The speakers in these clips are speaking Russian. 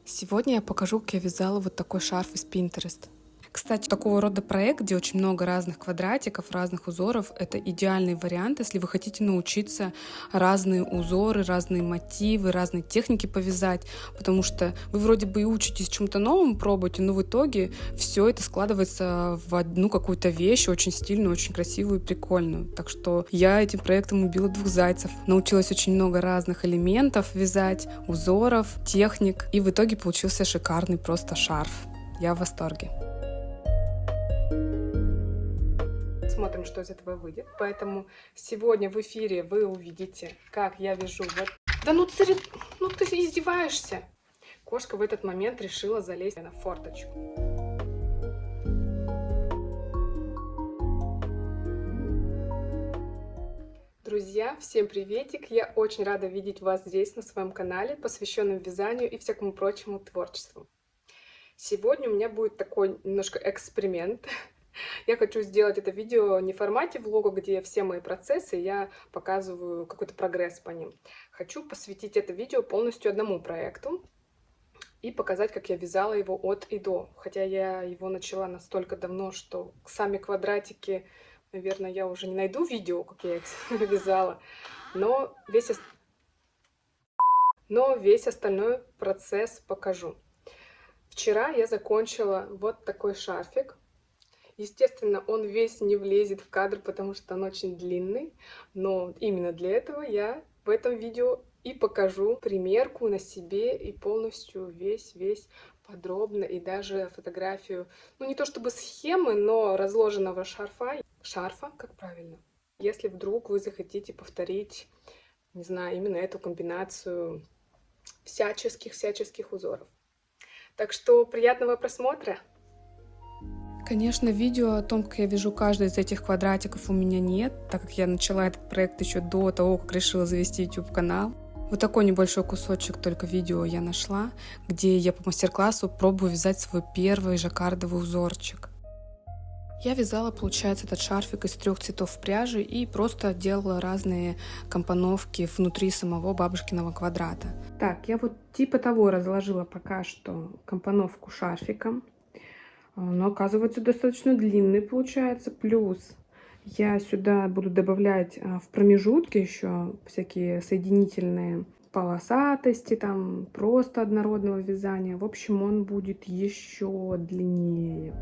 Сегодня я покажу, как я вязала вот такой шарф из Pinterest. Кстати, такого рода проект, где очень много разных квадратиков, разных узоров, это идеальный вариант, если вы хотите научиться разные узоры, разные мотивы, разные техники повязать, потому что вы вроде бы и учитесь чему-то новому, пробуете, но в итоге все это складывается в одну какую-то вещь, очень стильную, очень красивую и прикольную. Так что я этим проектом убила двух зайцев. Научилась очень много разных элементов вязать, узоров, техник, и в итоге получился шикарный просто шарф. Я в восторге. Смотрим, что из этого выйдет. Поэтому сегодня в эфире вы увидите, как я вяжу вот... Да ну ты издеваешься. Кошка в этот момент решила залезть на форточку. Друзья, всем приветик! Я очень рада видеть вас здесь, на своем канале, посвященном вязанию и всякому прочему творчеству. Сегодня у меня будет такой немножко эксперимент. Я хочу сделать это видео не в формате влога, где все мои процессы, я показываю какой-то прогресс по ним. Хочу посвятить это видео полностью одному проекту и показать, как я вязала его от и до. Хотя я его начала настолько давно, что сами квадратики, наверное, я уже не найду видео, как я их вязала, но весь остальной процесс покажу. Вчера я закончила вот такой шарфик. Естественно, он весь не влезет в кадр, потому что он очень длинный, но именно для этого я в этом видео и покажу примерку на себе и полностью весь подробно, и даже фотографию, ну не то чтобы схемы, но разложенного шарфа, как правильно. Если вдруг вы захотите повторить, не знаю, именно эту комбинацию всяческих узоров. Так что приятного просмотра! Конечно, видео о том, как я вяжу каждый из этих квадратиков, у меня нет, так как я начала этот проект еще до того, как решила завести YouTube-канал. Вот такой небольшой кусочек только видео я нашла, где я по мастер-классу пробую вязать свой первый жаккардовый узорчик. Я вязала, получается, этот шарфик из 3 цветов пряжи и просто делала разные компоновки внутри самого бабушкиного квадрата. Так, я вот типа того разложила пока что компоновку шарфиком. Но оказывается достаточно длинный получается. Плюс я сюда буду добавлять в промежутки еще всякие соединительные полосатости, там просто однородного вязания. В общем, он будет еще длиннее.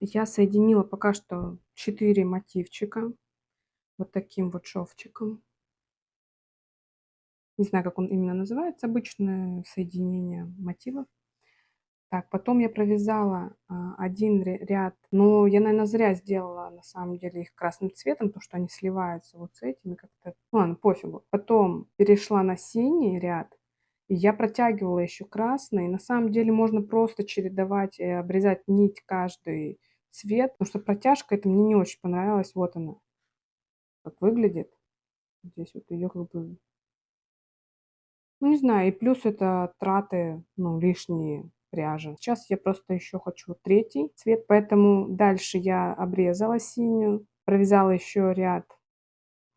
Я соединила пока что 4 мотивчика вот таким вот шовчиком. Не знаю, как он именно называется, обычное соединение мотивов. Так, потом я провязала один ряд, но я, наверное, зря сделала, на самом деле, их красным цветом, потому что они сливаются вот с этими как-то. Ну, ладно, пофигу. Потом перешла на синий ряд, и я протягивала еще красный. На самом деле можно просто чередовать и обрезать нить каждый цвет, потому что протяжка это мне не очень понравилась. Вот она, как выглядит. Здесь вот ее как бы... Ну, не знаю, и плюс это траты, ну, лишние пряжи. Сейчас я просто еще хочу 3 цвет, поэтому дальше я обрезала синюю, провязала еще ряд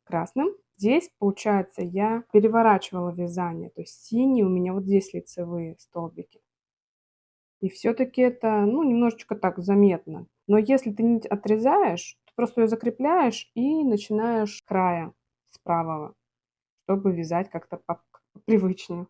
красным. Здесь, получается, я переворачивала вязание, то есть синий у меня вот здесь лицевые столбики. И все-таки это, ну, немножечко так заметно. Но если ты нить отрезаешь, то просто ее закрепляешь и начинаешь с края, с правого, чтобы вязать как-то привычнее.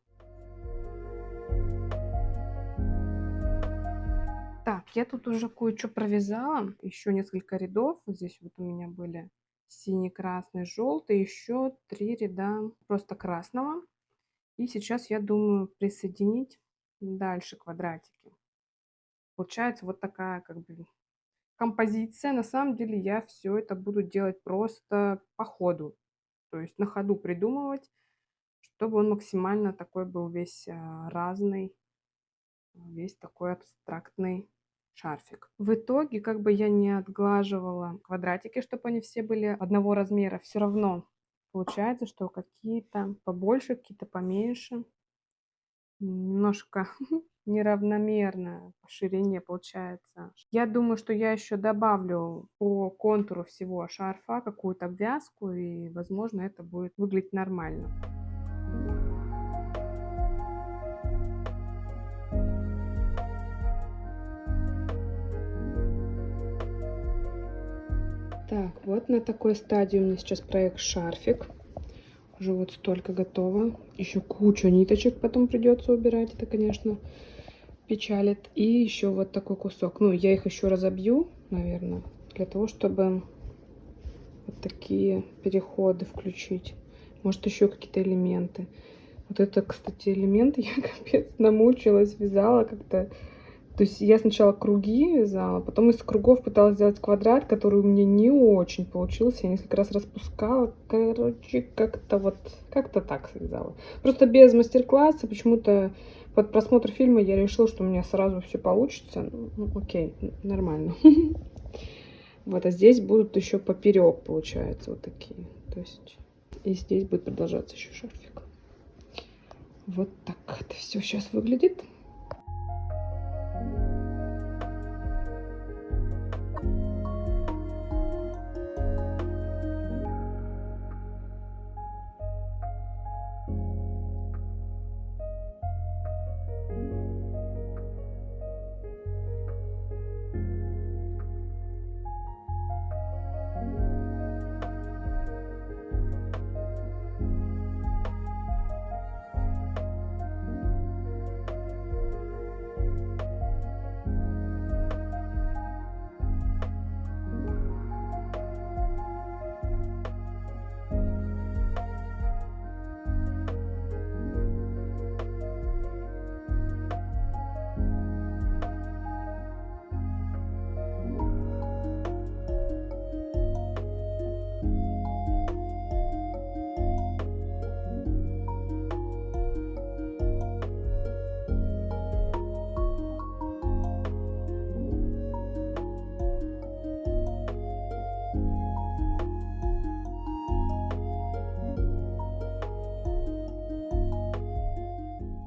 Так, я тут уже кое-что провязала, еще несколько рядов. Вот здесь вот у меня были синий, красный, желтый, еще 3 ряда просто красного. И сейчас я думаю присоединить дальше квадратики. Получается вот такая как бы композиция. На самом деле я все это буду делать просто по ходу, то есть на ходу придумывать, чтобы он максимально такой был весь разный. весь такой абстрактный шарфик. В итоге, как бы я не отглаживала квадратики, чтобы они все были одного размера, все равно получается, что какие-то побольше, какие-то поменьше. Немножко неравномерно по ширине получается. Я думаю, что я еще добавлю по контуру всего шарфа какую-то обвязку, и, возможно, это будет выглядеть нормально. Так, вот на такой стадии у меня сейчас проект шарфик. Уже вот столько готово. Еще кучу ниточек потом придется убирать. Это, конечно, печалит. И еще вот такой кусок. Ну, я их еще разобью, наверное, для того, чтобы вот такие переходы включить. Может, еще какие-то элементы. Вот это, кстати, элементы я капец намучилась, вязала как-то. То есть я сначала круги вязала, потом из кругов пыталась сделать квадрат, который у меня не очень получился. Я несколько раз распускала. Короче, как-то так связала. Просто без мастер-класса почему-то под просмотр фильма я решила, что у меня сразу все получится. Ну, окей, нормально. Вот, а здесь будут еще поперек, получается, вот такие. То есть и здесь будет продолжаться еще шарфик. Вот так это все сейчас выглядит.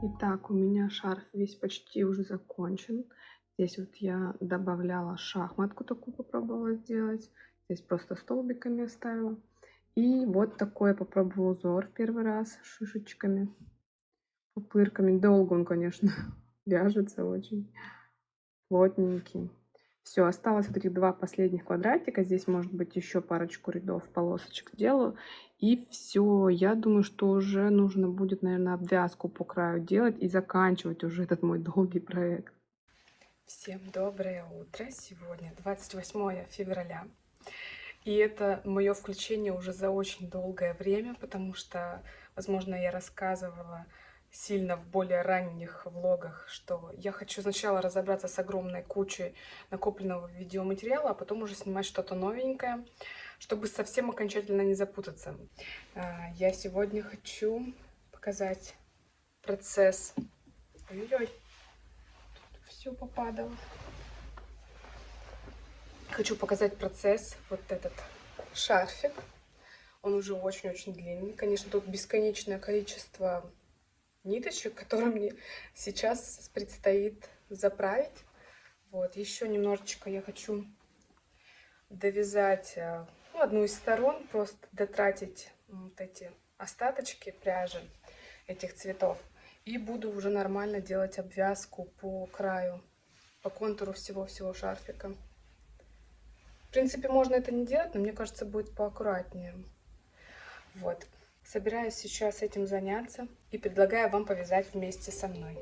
Итак, у меня шарф весь почти уже закончен. Здесь вот я добавляла шахматку такую, попробовала сделать. Здесь просто столбиками оставила. И вот такой я попробовала узор в первый раз с шишечками, пупырками. Долго он, конечно, вяжется очень плотненький. Все, осталось вот этих два последних квадратика. Здесь, может быть, еще парочку рядов полосочек сделаю. И все. Я думаю, что уже нужно будет, наверное, обвязку по краю делать и заканчивать уже этот мой долгий проект. Всем доброе утро. Сегодня 28 февраля. И это мое включение уже за очень долгое время, потому что, возможно, я рассказывала сильно в более ранних влогах, что я хочу сначала разобраться с огромной кучей накопленного видеоматериала, а потом уже снимать что-то новенькое, чтобы совсем окончательно не запутаться. Я сегодня хочу показать процесс. Ой-ой-ой, тут все попадало. Хочу показать процесс, вот этот шарфик. Он уже очень-очень длинный. Конечно, тут бесконечное количество ниточек, которые мне сейчас предстоит заправить. Вот, еще немножечко я хочу довязать одну из сторон, просто дотратить вот эти остаточки пряжи этих цветов. И буду уже нормально делать обвязку по краю, по контуру всего-всего шарфика. В принципе, можно это не делать, но мне кажется, будет поаккуратнее. Вот. Собираюсь сейчас этим заняться и предлагаю вам повязать вместе со мной.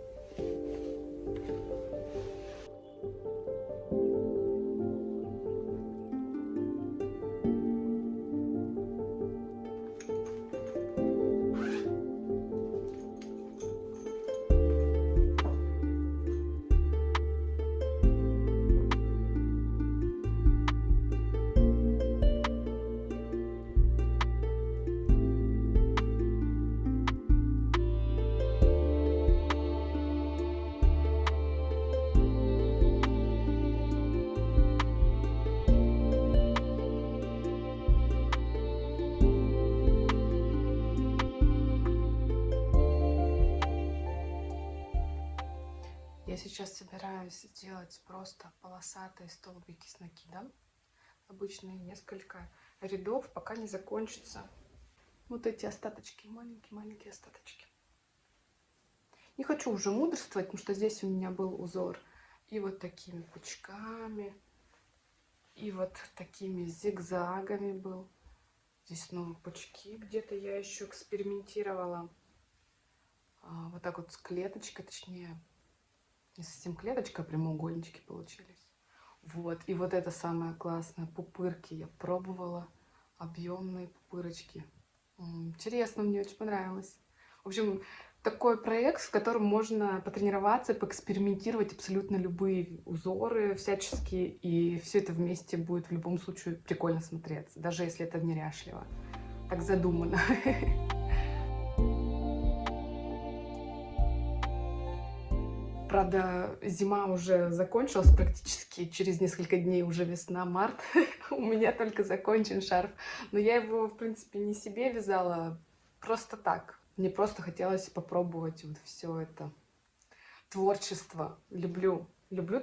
Я сейчас собираюсь сделать просто полосатые столбики с накидом. Обычные несколько рядов, пока не закончатся вот эти остаточки, маленькие-маленькие остаточки. Не хочу уже мудрствовать, потому что здесь у меня был узор и вот такими пучками, и вот такими зигзагами был. Здесь снова пучки, где-то я еще экспериментировала. Вот так вот с клеточкой, точнее, не совсем клеточка, а прямоугольнички получились. Вот, и вот это самое классное, пупырки. Я пробовала объемные пупырочки. Интересно, мне очень понравилось. В общем, такой проект, с которым можно потренироваться, поэкспериментировать абсолютно любые узоры всяческие, и все это вместе будет в любом случае прикольно смотреться, даже если это неряшливо. Так задумано. Правда, зима уже закончилась практически, через несколько дней уже весна, март. У меня только закончен шарф. Но я его, в принципе, не себе вязала, просто так. Мне просто хотелось попробовать вот все это творчество. Люблю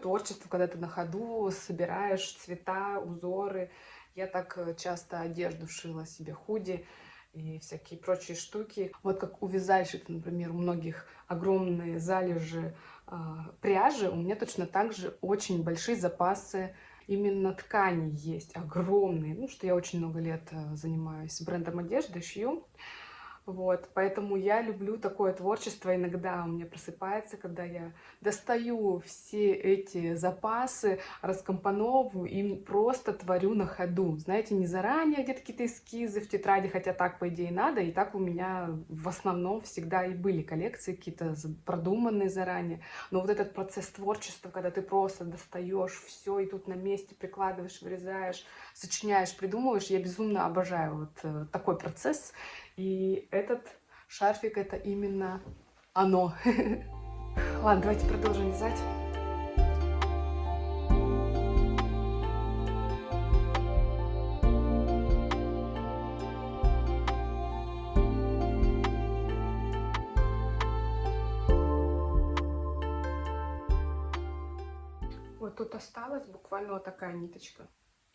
творчество, когда ты на ходу собираешь цвета, узоры. Я так часто одежду шила себе, худи и всякие прочие штуки. Вот как у вязальщиц, например, у многих огромные залежи пряжи, у меня точно так же очень большие запасы именно тканей есть, огромные. Ну, что я очень много лет занимаюсь брендом одежды, шью. Вот, поэтому я люблю такое творчество. Иногда у меня просыпается, когда я достаю все эти запасы, раскомпоновываю и просто творю на ходу. Знаете, не заранее где-то какие-то эскизы в тетради, хотя так, по идее, надо. И так у меня в основном всегда и были коллекции какие-то продуманные заранее. Но вот этот процесс творчества, когда ты просто достаешь все и тут на месте прикладываешь, вырезаешь, сочиняешь, придумываешь, я безумно обожаю вот такой процесс. И этот шарфик — это именно оно. Ладно, давайте продолжим вязать. Вот тут осталась буквально вот такая ниточка.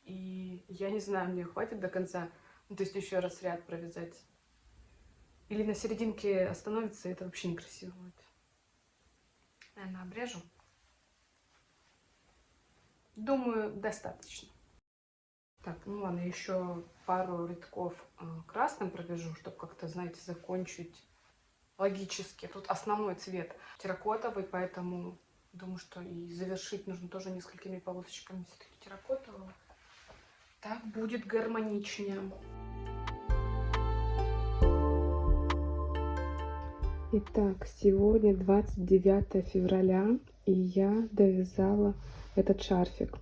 И я не знаю, мне хватит до конца. Ну, то есть еще раз ряд провязать. Или на серединке остановится, и это вообще некрасиво будет. Наверное, обрежу. Думаю, достаточно. Так, ну ладно, еще пару рядков красным провяжу, чтобы как-то, знаете, закончить логически. Тут основной цвет терракотовый, поэтому думаю, что и завершить нужно тоже несколькими полосочками все-таки терракотового. Так будет гармоничнее. Итак, сегодня 29 февраля, и я довязала этот шарфик.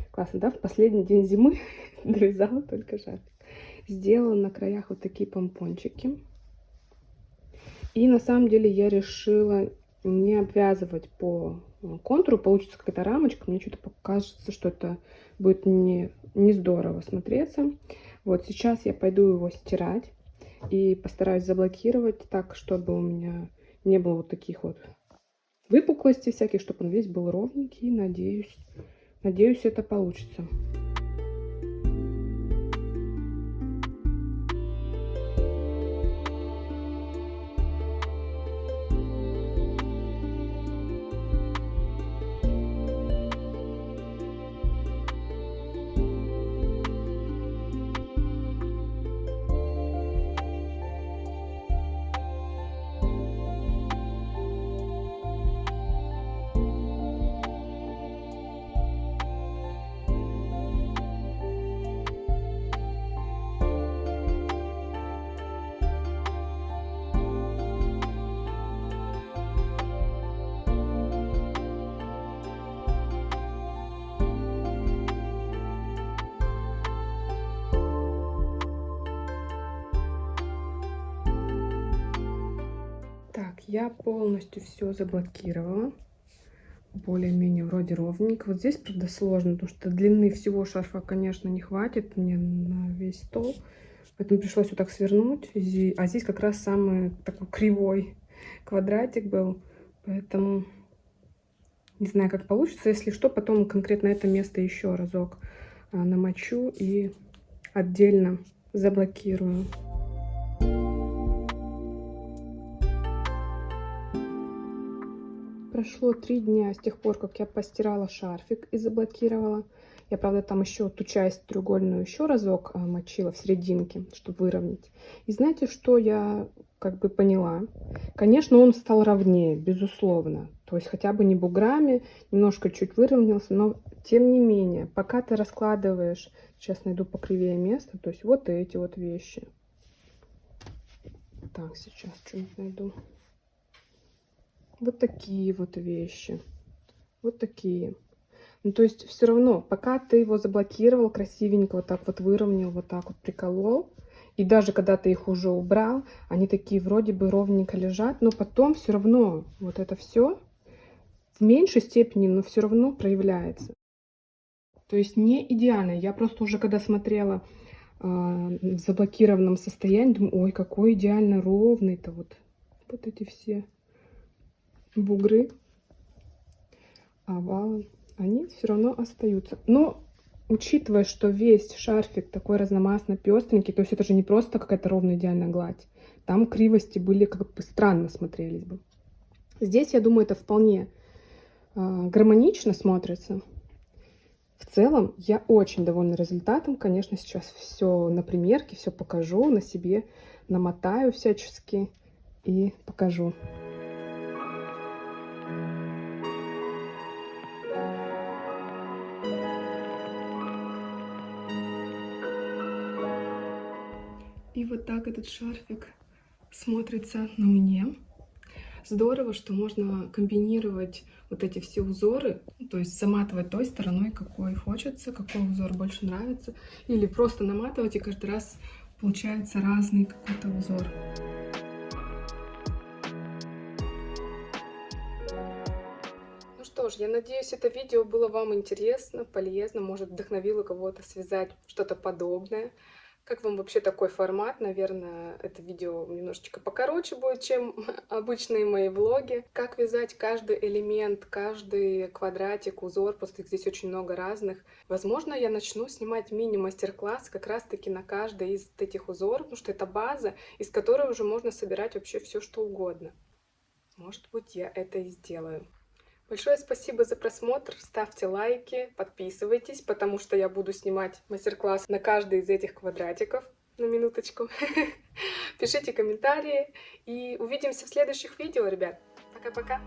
Классно, да? В последний день зимы довязала только шарфик. Сделала на краях вот такие помпончики. И на самом деле я решила не обвязывать по контуру. Получится какая-то рамочка. Мне что-то покажется, что это будет не здорово смотреться. Вот сейчас я пойду его стирать. И постараюсь заблокировать так, чтобы у меня не было вот таких вот выпуклостей всяких, чтобы он весь был ровненький. Надеюсь, это получится. Так, я полностью все заблокировала. Более-менее вроде ровненько. Вот здесь, правда, сложно, потому что длины всего шарфа, конечно, не хватит мне на весь стол. Поэтому пришлось вот так свернуть. А здесь как раз самый такой кривой квадратик был. Поэтому Не знаю, как получится. Если что, потом конкретно это место еще разок намочу и отдельно заблокирую. Прошло 3 дня с тех пор, как я постирала шарфик и заблокировала. Я, правда, там еще ту часть треугольную еще разок мочила в серединке, чтобы выровнять. И знаете, что я как бы поняла? Конечно, он стал ровнее, безусловно. То есть хотя бы не буграми, немножко чуть выровнялся, но тем не менее, пока ты раскладываешь, сейчас найду покривее место, то есть вот эти вот вещи. Так, сейчас что-нибудь найду. Вот такие вот вещи. Вот такие. Ну, то есть все равно, пока ты его заблокировал, красивенько вот так вот выровнял, вот так вот приколол, и даже когда ты их уже убрал, они такие вроде бы ровненько лежат, но потом все равно вот это все в меньшей степени, но все равно проявляется. То есть не идеально. Я просто уже когда смотрела в заблокированном состоянии, думаю, ой, какой идеально ровный-то вот эти все бугры, овалы, они все равно остаются. Но учитывая, что весь шарфик такой разномастно пестренький, то есть это же не просто какая-то ровная идеальная гладь, там кривости были, как бы странно смотрелись бы. Здесь, я думаю, это вполне гармонично смотрится. В целом, я очень довольна результатом. Конечно, сейчас все на примерке, все покажу, на себе намотаю всячески и покажу. И вот так этот шарфик смотрится на мне. Здорово, что можно комбинировать вот эти все узоры, то есть заматывать той стороной, какой хочется, какой узор больше нравится, или просто наматывать, и каждый раз получается разный какой-то узор. Ну что ж, я надеюсь, это видео было вам интересно, полезно, может, вдохновило кого-то связать что-то подобное. Как вам вообще такой формат? Наверное, это видео немножечко покороче будет, чем обычные мои влоги. Как вязать каждый элемент, каждый квадратик, узор, просто их здесь очень много разных. Возможно, я начну снимать мини-мастер-класс как раз-таки на каждый из этих узоров, потому что это база, из которой уже можно собирать вообще все, что угодно. Может быть, я это и сделаю. Большое спасибо за просмотр, ставьте лайки, подписывайтесь, потому что я буду снимать мастер-класс на каждый из этих квадратиков, на минуточку. Пишите комментарии и увидимся в следующих видео, ребят. Пока-пока!